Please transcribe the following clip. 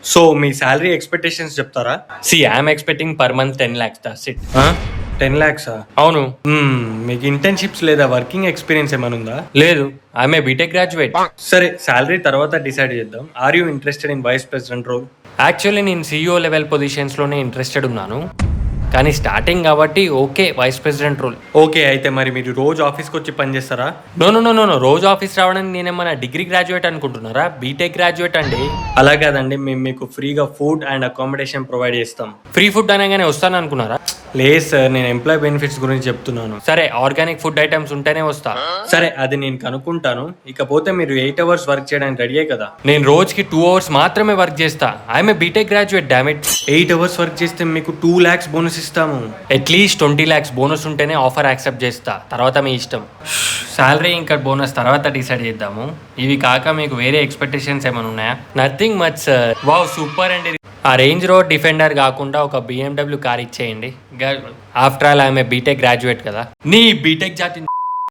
So మీ salary expectations చెప్తారా? I'm expecting per month 10 lakhs. That's it. 10 lakhs? అవును. మీకు internships లేదా వర్కింగ్ ఎక్స్పీరియన్స్ ఏమైనా ఉందా? లేదు, ఐఎమ్ ఏ బీటెక్ గ్రాడ్యుయేట్. సరే, శాలరీ తర్వాత డిసైడ్ చేద్దాం. Are you interested in vice president role? Actually నేను CEO లెవెల్ పొజిషన్స్లోనే ఇంట్రెస్టెడ్ ఉన్నాను, కానీ స్టార్టింగ్ కాబట్టి okay vice president role. Okay, అయితే మరి మీరు రోజు ఆఫీస్కి వచ్చి పని చేస్తారా? నో, రోజు ఆఫీస్ రావడానికి నేనేమన్నా డిగ్రీ గ్రాడ్యుయేట్ అనుకుంటున్నారా? బీటెక్ గ్రాడ్యుయేట్ అండి. అలా కాదండి, మేము మీకు ఫ్రీగా ఫుడ్ అండ్ అకామిడేషన్ ప్రొవైడ్ చేస్తాం. ఫ్రీ ఫుడ్ అనగానే వస్తాను అనుకున్నారా? లేదు సార్, నేను ఎంప్లాయ్ బెనిఫిట్స్ గురించి చెప్తున్నాను. సరే, ఆర్గానిక్ ఫుడ్ ఐటమ్స్ ఉంటేనే వస్తా. సరే, అది నేను కనుక్కుంటాను. ఇకపోతే మీరు 8 hours వర్క్ చేయడానికి రెడీ కదా? నేను రోజుకి 2 hours మాత్రమే వర్క్ చేస్తా. I'm a BTech graduate, dammit. 8 hours work చేస్తే మీకు 2 lakhs బోనస్ ఇస్తాము. అట్లీస్ట్ 20 lakhs బోనస్ ఉంటేనే ఆఫర్ యాక్సెప్ట్ చేస్తా, తర్వాత మీ ఇష్టం. శాలరీ ఇంకా బోనస్ తర్వాత డిసైడ్ చేద్దాము. ఇవి కాక మీకు వేరే ఎక్స్పెక్టేషన్స్ ఏమైనా ఉన్నాయా? Nothing much sir. Wow, super అండి. ఆ రేంజ్ రోడ్ డిఫెండర్ కాకుండా ఒక BMW కార్ ఇచ్చేయండి. After all I'm a BTech graduate కదా. నీ బీటెక్ జాతి